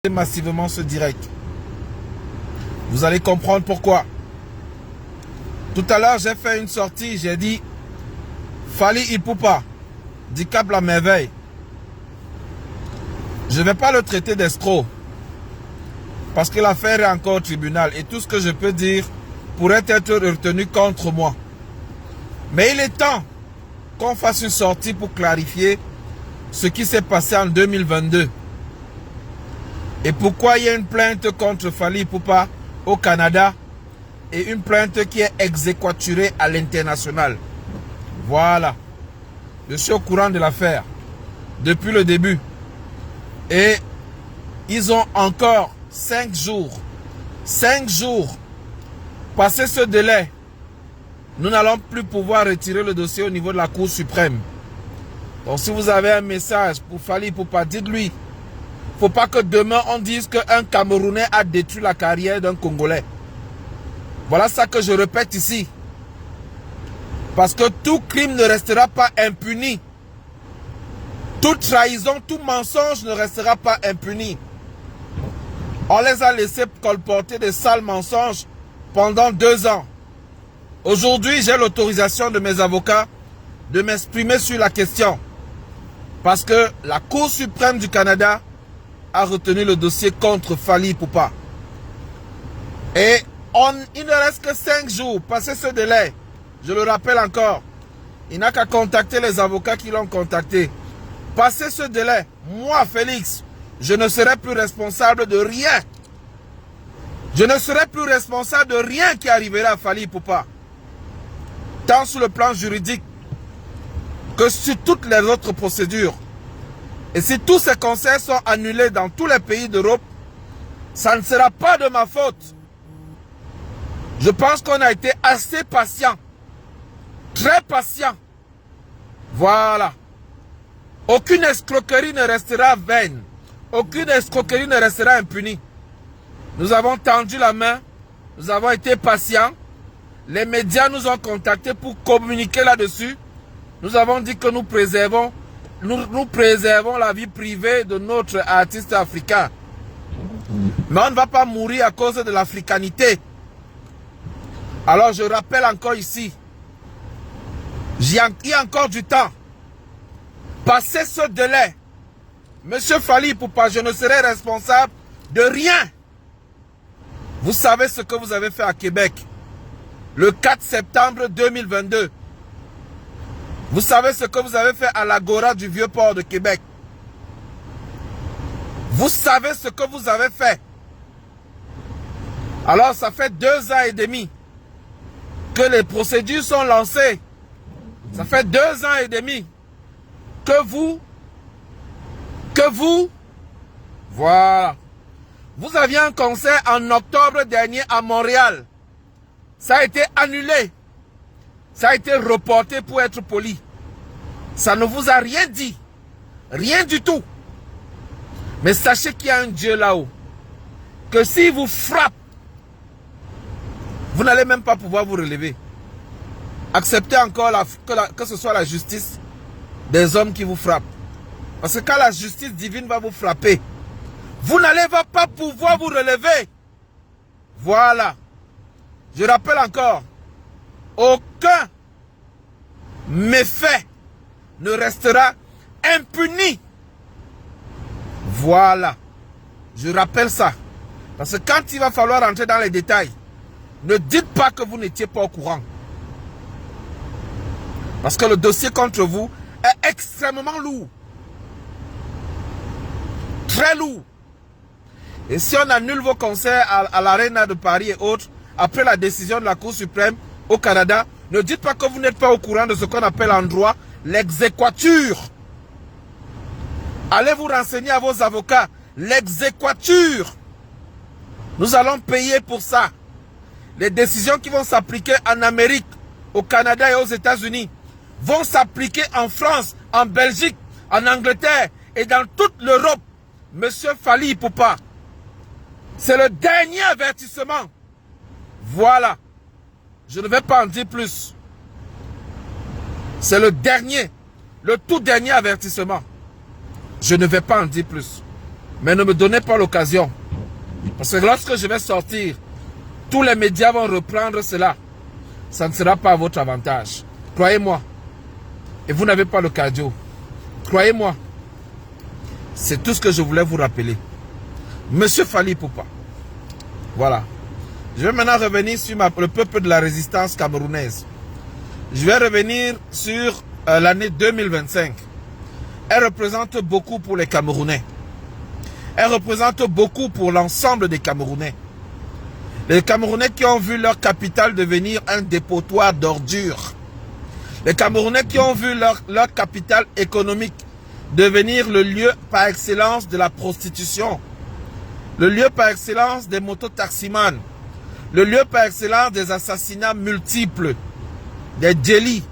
Massivement ce direct. Vous allez comprendre pourquoi. Tout à l'heure, j'ai fait une sortie, j'ai dit Fally Ipupa, du Cap La Merveille. Je ne vais pas le traiter d'escroc parce que l'affaire est encore au tribunal et tout ce que je peux dire pourrait être retenu contre moi. Mais il est temps qu'on fasse une sortie pour clarifier ce qui s'est passé en 2022. Et pourquoi il y a une plainte contre Fally Ipupa au Canada et une plainte qui est exéquaturée à l'international. Voilà. Je suis au courant de l'affaire depuis le début. Et ils ont encore 5 jours. 5 jours. Passé ce délai, nous n'allons plus pouvoir retirer le dossier au niveau de la Cour suprême. Donc si vous avez un message pour Fally Ipupa, dites-lui. Il ne faut pas que demain on dise qu'un Camerounais a détruit la carrière d'un Congolais. Voilà ça que je répète ici. Parce que tout crime ne restera pas impuni. Toute trahison, tout mensonge ne restera pas impuni. On les a laissés colporter des sales mensonges pendant 2 ans. Aujourd'hui, j'ai l'autorisation de mes avocats de m'exprimer sur la question. Parce que la Cour suprême du Canada a retenu le dossier contre Fally Ipupa. Et il ne reste que 5 jours. Passé ce délai, je le rappelle encore, il n'a qu'à contacter les avocats qui l'ont contacté. Passé ce délai, moi, Félix, je ne serai plus responsable de rien. Je ne serai plus responsable de rien qui arrivera à Fally Ipupa. Tant sur le plan juridique que sur toutes les autres procédures. Et si tous ces concerts sont annulés dans tous les pays d'Europe, ça ne sera pas de ma faute. Je pense qu'on a été assez patient. Très patient. Voilà. Aucune escroquerie ne restera vaine. Aucune escroquerie ne restera impunie. Nous avons tendu la main. Nous avons été patients. Les médias nous ont contactés pour communiquer là-dessus. Nous avons dit que nous préservons la vie privée de notre artiste africain. Mais on ne va pas mourir à cause de l'africanité. Alors je rappelle encore ici, il y a encore du temps. Passé ce délai, Monsieur Fally Ipupa, je ne serai responsable de rien. Vous savez ce que vous avez fait à Québec le 4 septembre 2022. Vous savez ce que vous avez fait à l'Agora du Vieux-Port de Québec. Vous savez ce que vous avez fait. Alors ça fait 2 ans et demi que les procédures sont lancées. Ça fait 2 ans et demi que vous, voilà. Vous aviez un concert en octobre dernier à Montréal. Ça a été annulé. Ça a été reporté pour être poli. Ça ne vous a rien dit. Rien du tout. Mais sachez qu'il y a un Dieu là-haut. Que s'il vous frappe, vous n'allez même pas pouvoir vous relever. Acceptez encore que ce soit la justice des hommes qui vous frappent. Parce que quand la justice divine va vous frapper, vous n'allez pas pouvoir vous relever. Voilà. Je rappelle encore, aucun méfait ne restera impuni. Voilà. Je rappelle ça. Parce que quand il va falloir entrer dans les détails, ne dites pas que vous n'étiez pas au courant. Parce que le dossier contre vous est extrêmement lourd. Très lourd. Et si on annule vos concerts à l'Arena de Paris et autres, après la décision de la Cour suprême au Canada, ne dites pas que vous n'êtes pas au courant de ce qu'on appelle en droit l'exéquature. Allez vous renseigner à vos avocats. L'exéquature. Nous allons payer pour ça. Les décisions qui vont s'appliquer en Amérique, au Canada et aux États-Unis vont s'appliquer en France, en Belgique, en Angleterre et dans toute l'Europe. Monsieur Fally Ipupa, c'est le dernier avertissement. Voilà. Je ne vais pas en dire plus. C'est le tout dernier avertissement. Je ne vais pas en dire plus. Mais ne me donnez pas l'occasion. Parce que lorsque je vais sortir, tous les médias vont reprendre cela. Ça ne sera pas à votre avantage. Croyez-moi. Et vous n'avez pas le cardio. Croyez-moi. C'est tout ce que je voulais vous rappeler. Monsieur Fally Ipupa. Voilà. Je vais maintenant revenir sur le peuple de la résistance camerounaise. Je vais revenir sur l'année 2025. Elle représente beaucoup pour les Camerounais. Elle représente beaucoup pour l'ensemble des Camerounais. Les Camerounais qui ont vu leur capitale devenir un dépotoir d'ordures. Les Camerounais qui ont vu leur capitale économique devenir le lieu par excellence de la prostitution. Le lieu par excellence des mototaximans. Le lieu par excellence des assassinats multiples. Des délits.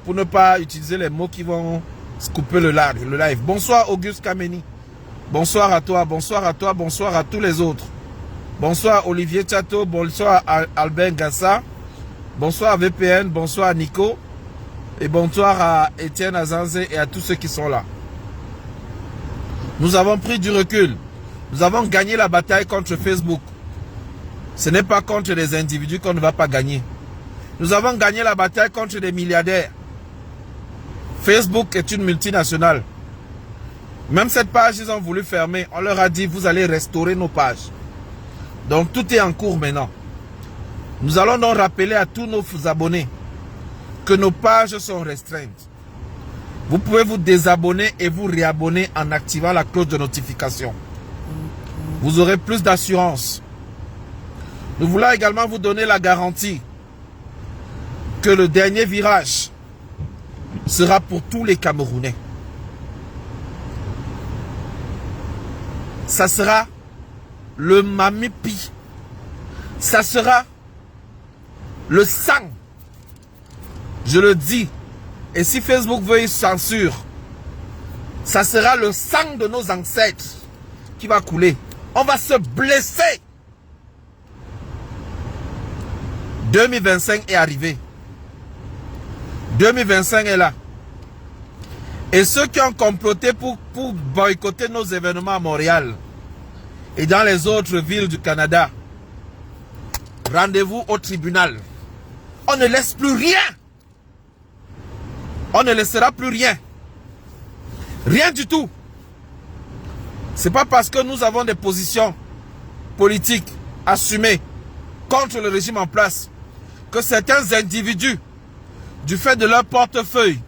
Pour ne pas utiliser les mots qui vont couper le live. Bonsoir Auguste Kameni. Bonsoir à toi, bonsoir à toi, bonsoir à tous les autres. Bonsoir Olivier Chateau, bonsoir à Albin Gassa. Bonsoir à VPN, bonsoir à Nico. Et bonsoir à Étienne Azanzé et à tous ceux qui sont là. Nous avons pris du recul. Nous avons gagné la bataille contre Facebook. Ce n'est pas contre les individus qu'on ne va pas gagner. Nous avons gagné la bataille contre les milliardaires. Facebook est une multinationale. Même cette page, ils ont voulu fermer. On leur a dit, vous allez restaurer nos pages. Donc tout est en cours maintenant. Nous allons donc rappeler à tous nos abonnés que nos pages sont restreintes. Vous pouvez vous désabonner et vous réabonner en activant la cloche de notification. Vous aurez plus d'assurance. Nous voulons également vous donner la garantie que le dernier virage sera pour tous les Camerounais. Ça sera le mamipi. Ça sera le sang. Je le dis. Et si Facebook veut y censure, ça sera le sang de nos ancêtres qui va couler. On va se blesser. 2025 est arrivé. 2025 est là. Et ceux qui ont comploté pour boycotter nos événements à Montréal et dans les autres villes du Canada, rendez-vous au tribunal. On ne laisse plus rien. On ne laissera plus rien. Rien du tout. C'est pas parce que nous avons des positions politiques assumées contre le régime en place que certains individus, du fait de leur portefeuille,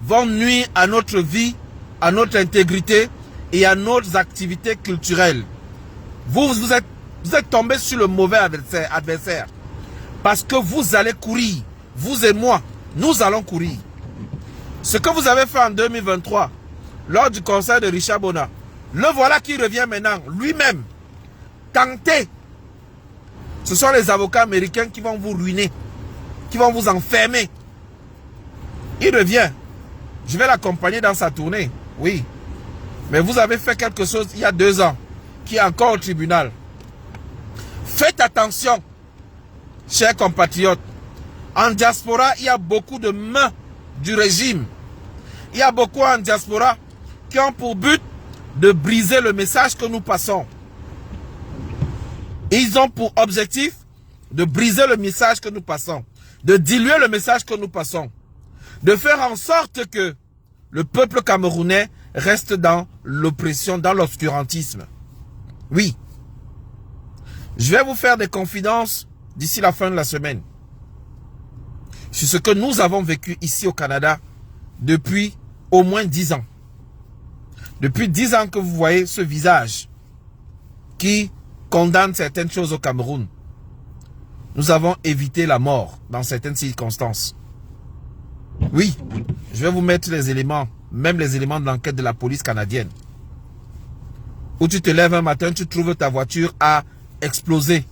vont nuire à notre vie, à notre intégrité et à nos activités culturelles. Vous êtes tombé sur le mauvais adversaire. Parce que vous allez courir. Vous et moi, nous allons courir. Ce que vous avez fait en 2023, lors du concert de Richard Bona, le voilà qui revient maintenant, lui-même, tenté. Ce sont les avocats américains qui vont vous ruiner, qui vont vous enfermer. Il revient. Je vais l'accompagner dans sa tournée, oui. Mais vous avez fait quelque chose il y a 2 ans, qui est encore au tribunal. Faites attention, chers compatriotes. En diaspora, il y a beaucoup de mains du régime. Il y a beaucoup en diaspora qui ont pour but de briser le message que nous passons. Ils ont pour objectif de briser le message que nous passons, de diluer le message que nous passons, de faire en sorte que le peuple camerounais reste dans l'oppression, dans l'obscurantisme. Oui. Je vais vous faire des confidences d'ici la fin de la semaine sur ce que nous avons vécu ici au Canada depuis au moins 10 ans. Depuis 10 ans que vous voyez ce visage qui condamne certaines choses au Cameroun. Nous avons évité la mort dans certaines circonstances. Oui, je vais vous mettre les éléments, même les éléments de l'enquête de la police canadienne. Où tu te lèves un matin, tu trouves ta voiture à exploser.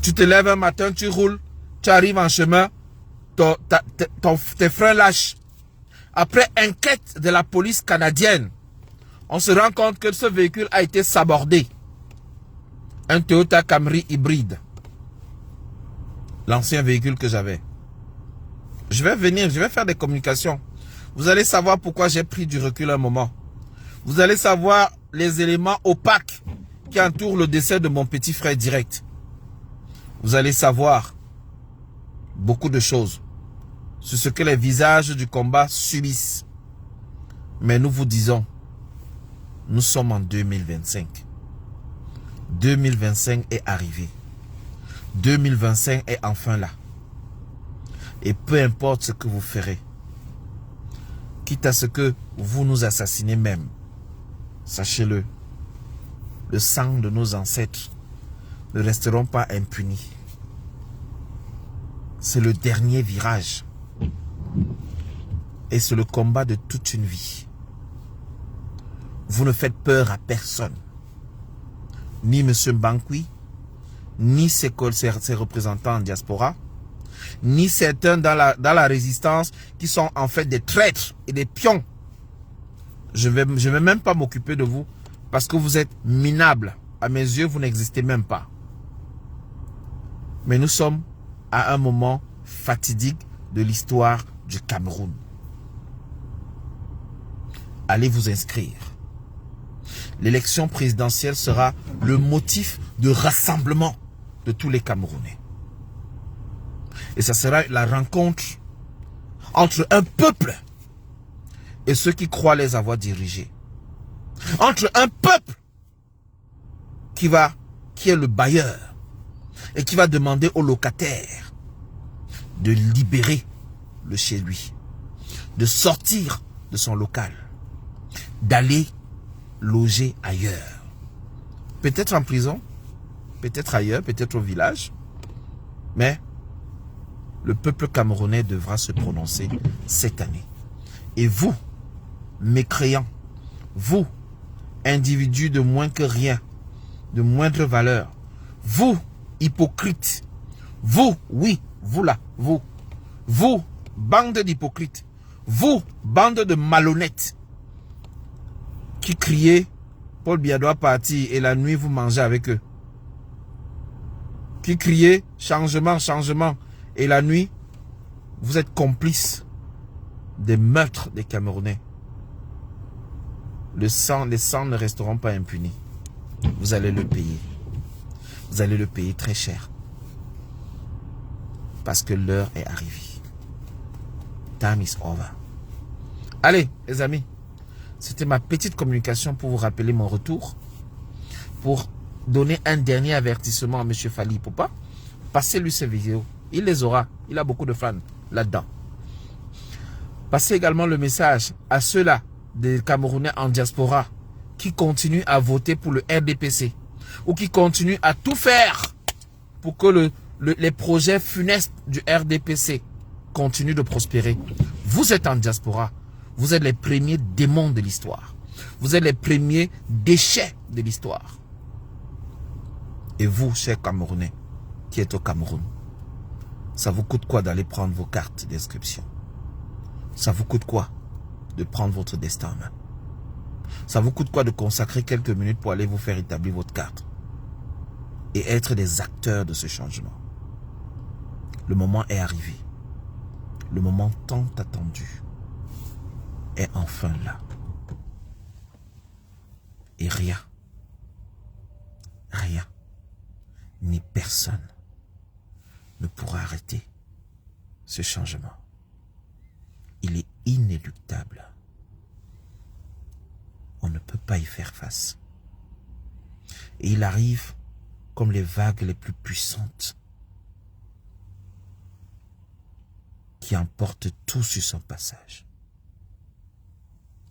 Tu te lèves un matin, tu roules, tu arrives en chemin, tes freins lâchent. Après enquête de la police canadienne, on se rend compte que ce véhicule a été sabordé. Un Toyota Camry hybride. L'ancien véhicule que j'avais. Je vais venir, je vais faire des communications. Vous allez savoir pourquoi j'ai pris du recul un moment. Vous allez savoir les éléments opaques qui entourent le décès de mon petit frère direct. Vous allez savoir beaucoup de choses sur ce que les visages du combat subissent. Mais nous vous disons, nous sommes en 2025. 2025 est arrivé. 2025 est enfin là. Et peu importe ce que vous ferez, quitte à ce que vous nous assassinez même, sachez-le, le sang de nos ancêtres ne resteront pas impunis. C'est le dernier virage. Et c'est le combat de toute une vie. Vous ne faites peur à personne. Ni M. Mbankwi, ni ses représentants en diaspora, ni certains dans la résistance qui sont en fait des traîtres et des pions. Je vais même pas m'occuper de vous parce que vous êtes minables. À mes yeux, vous n'existez même pas. Mais nous sommes à un moment fatidique de l'histoire du Cameroun. Allez vous inscrire. L'élection présidentielle sera le motif de rassemblement de tous les Camerounais. Et ça sera la rencontre entre un peuple et ceux qui croient les avoir dirigés. Entre un peuple qui est le bailleur et qui va demander aux locataires de libérer le chez lui, de sortir de son local, d'aller loger ailleurs. Peut-être en prison, peut-être ailleurs, peut-être au village, mais le peuple camerounais devra se prononcer cette année. Et vous, mécréants, vous, individus de moins que rien, de moindre valeur, vous, hypocrites, vous, oui, vous là, vous, bande d'hypocrites, vous, bande de malhonnêtes, qui criez, Paul Biya doit partir et la nuit vous mangez avec eux. Qui criez, changement, changement, et la nuit, vous êtes complices des meurtres des Camerounais. Les sangs ne resteront pas impunis. Vous allez le payer. Vous allez le payer très cher. Parce que l'heure est arrivée. Time is over. Allez, les amis. C'était ma petite communication pour vous rappeler mon retour. Pour donner un dernier avertissement à M. Fally Ipupa. Passez-lui ces vidéos. Il les aura. Il a beaucoup de fans là-dedans. Passez également le message à ceux-là des Camerounais en diaspora qui continuent à voter pour le RDPC ou qui continuent à tout faire pour que les projets funestes du RDPC continuent de prospérer. Vous êtes en diaspora. Vous êtes les premiers démons de l'histoire. Vous êtes les premiers déchets de l'histoire. Et vous, chers Camerounais, qui êtes au Cameroun, ça vous coûte quoi d'aller prendre vos cartes d'inscription? Ça vous coûte quoi de prendre votre destin en main? Ça vous coûte quoi de consacrer quelques minutes pour aller vous faire établir votre carte et être des acteurs de ce changement? Le moment est arrivé. Le moment tant attendu est enfin là. Et rien, ni personne ne pourra arrêter ce changement. Il est inéluctable. On ne peut pas y faire face. Et il arrive comme les vagues les plus puissantes qui emportent tout sur son passage.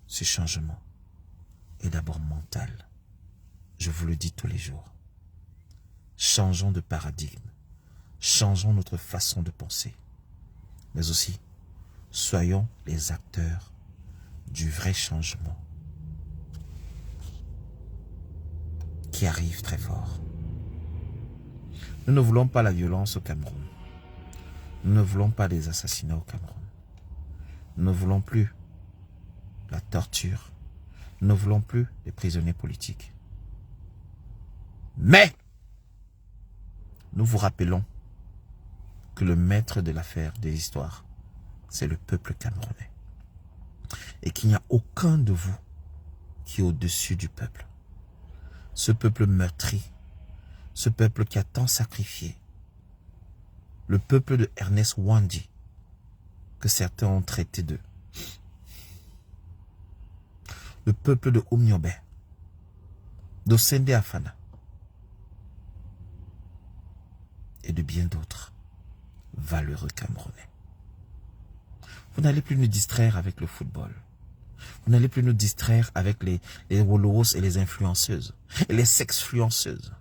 Ce changement est d'abord mental. Je vous le dis tous les jours. Changeons de paradigme. Changeons notre façon de penser. Mais aussi, soyons les acteurs du vrai changement qui arrive très fort. Nous ne voulons pas la violence au Cameroun. Nous ne voulons pas des assassinats au Cameroun. Nous ne voulons plus la torture. Nous ne voulons plus les prisonniers politiques. Mais, nous vous rappelons que le maître de l'affaire des histoires, c'est le peuple camerounais. Et qu'il n'y a aucun de vous qui est au-dessus du peuple. Ce peuple meurtri, ce peuple qui a tant sacrifié. Le peuple de Ernest Wandi, que certains ont traité d'eux. Le peuple de Oumniobé, d'Osende Afana et de bien d'autres valeureux Camerounais. Vous n'allez plus nous distraire avec le football. Vous n'allez plus nous distraire avec les Wolowos et les influenceuses et les sexfluenceuses.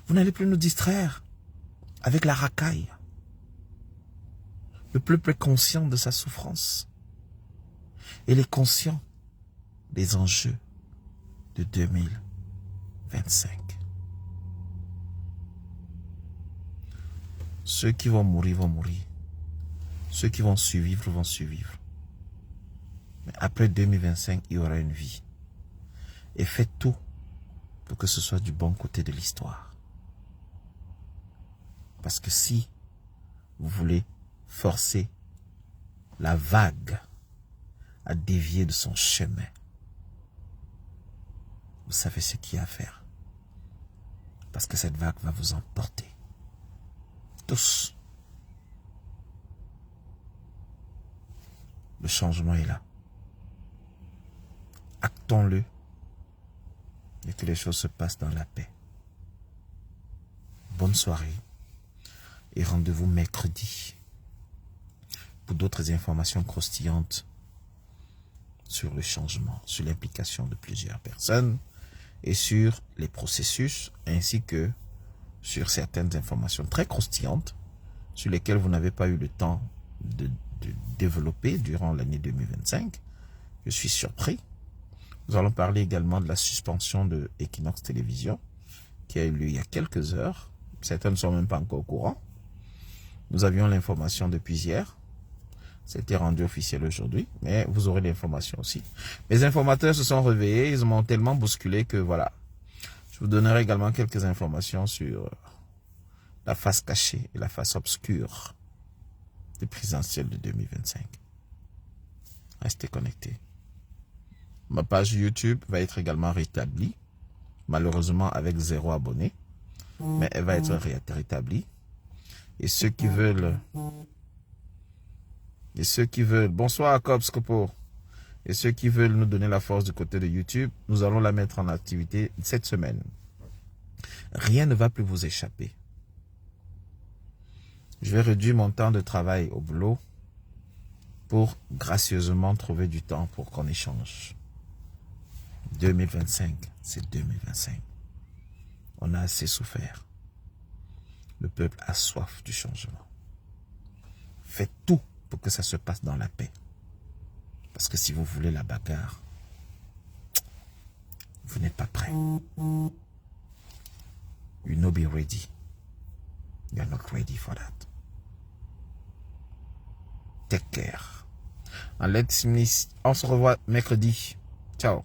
Vous n'allez plus nous distraire avec la racaille. Le peuple est conscient de sa souffrance. Et il est conscient des enjeux de 2025. Ceux qui vont mourir vont mourir. Ceux qui vont survivre vont survivre. Mais après 2025, il y aura une vie. Et faites tout pour que ce soit du bon côté de l'histoire. Parce que si vous voulez forcer la vague à dévier de son chemin, vous savez ce qu'il y a à faire. Parce que cette vague va vous emporter. Tous. Le changement est là. Actons-le et que les choses se passent dans la paix. Bonne soirée et rendez-vous mercredi pour d'autres informations croustillantes sur le changement, sur l'implication de plusieurs personnes et sur les processus ainsi que sur certaines informations très croustillantes sur lesquelles vous n'avez pas eu le temps de développer durant l'année 2025. Je suis surpris. Nous allons parler également de la suspension de Equinox Télévision qui a eu lieu il y a quelques heures. Certains ne sont même pas encore au courant. Nous avions l'information depuis hier. C'était rendu officiel aujourd'hui, mais vous aurez l'information aussi. Les informateurs se sont réveillés, ils m'ont tellement bousculé que voilà. Je vous donnerai également quelques informations sur la face cachée et la face obscure du présidentiel de 2025. Restez connectés. Ma page YouTube va être également rétablie, malheureusement avec 0 abonnés, mais elle va être rétablie. Et ceux qui veulent, bonsoir Jacob Scopo, et ceux qui veulent nous donner la force du côté de YouTube, nous allons la mettre en activité cette semaine. Rien ne va plus vous échapper. Je vais réduire mon temps de travail au boulot pour gracieusement trouver du temps pour qu'on échange. 2025, c'est 2025. On a assez souffert. Le peuple a soif du changement. Faites tout pour que ça se passe dans la paix. Parce que si vous voulez la bagarre, vous n'êtes pas prêt. You not be ready. You are not ready for that. Take care. On se revoit mercredi. Ciao.